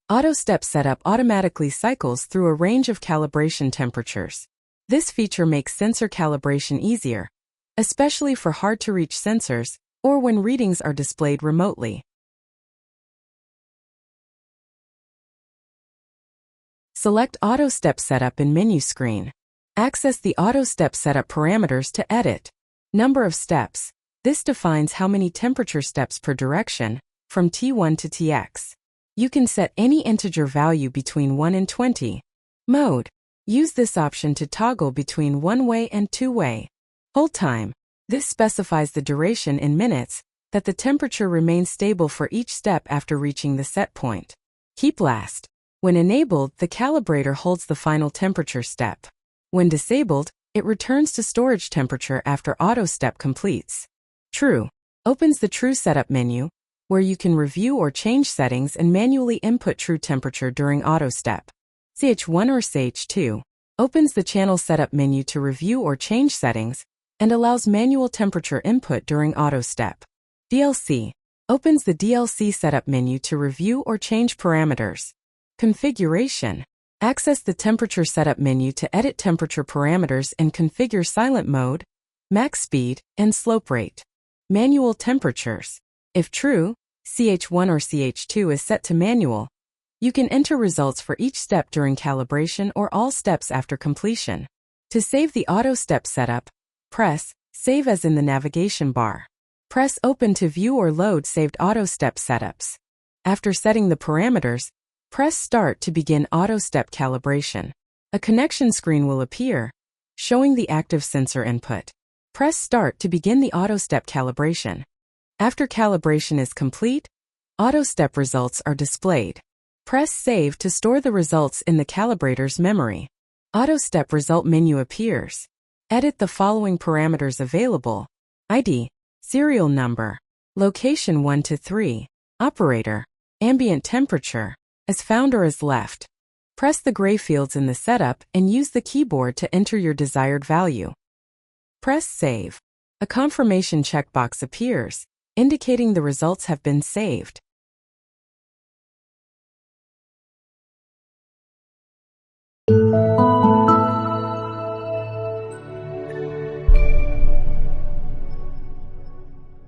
Auto Step Setup automatically cycles through a range of calibration temperatures. This feature makes sensor calibration easier, especially for hard-to-reach sensors or when readings are displayed remotely. Select Auto Step Setup in menu screen. Access the Auto Step Setup parameters to edit. Number of steps. This defines how many temperature steps per direction, from T1 to Tx. You can set any integer value between 1 and 20. Mode. Use this option to toggle between one-way and two-way. Hold time. This specifies the duration in minutes that the temperature remains stable for each step after reaching the set point. Keep last. When enabled, the calibrator holds the final temperature step. When disabled, it returns to storage temperature after auto step completes. True. Opens the True Setup menu, where you can review or change settings and manually input true temperature during auto step. CH1 or CH2 opens the Channel Setup menu to review or change settings and allows manual temperature input during auto step. DLC opens the DLC Setup menu to review or change parameters. Configuration. Access the Temperature Setup menu to edit temperature parameters and configure silent mode, max speed, and slope rate. Manual temperatures. If true, CH1 or CH2 is set to manual. You can enter results for each step during calibration or all steps after completion. To save the auto step setup, press Save as in the navigation bar. Press Open to view or load saved auto step setups. After setting the parameters, press Start to begin auto step calibration. A connection screen will appear, showing the active sensor input. Press Start to begin the auto step calibration. After calibration is complete, auto step results are displayed. Press Save to store the results in the calibrator's memory. Auto step result menu appears. Edit the following parameters available: ID, serial number, location 1 to 3, operator, ambient temperature, as found or as left. Press the gray fields in the setup and use the keyboard to enter your desired value. Press Save. A confirmation checkbox appears, indicating the results have been saved.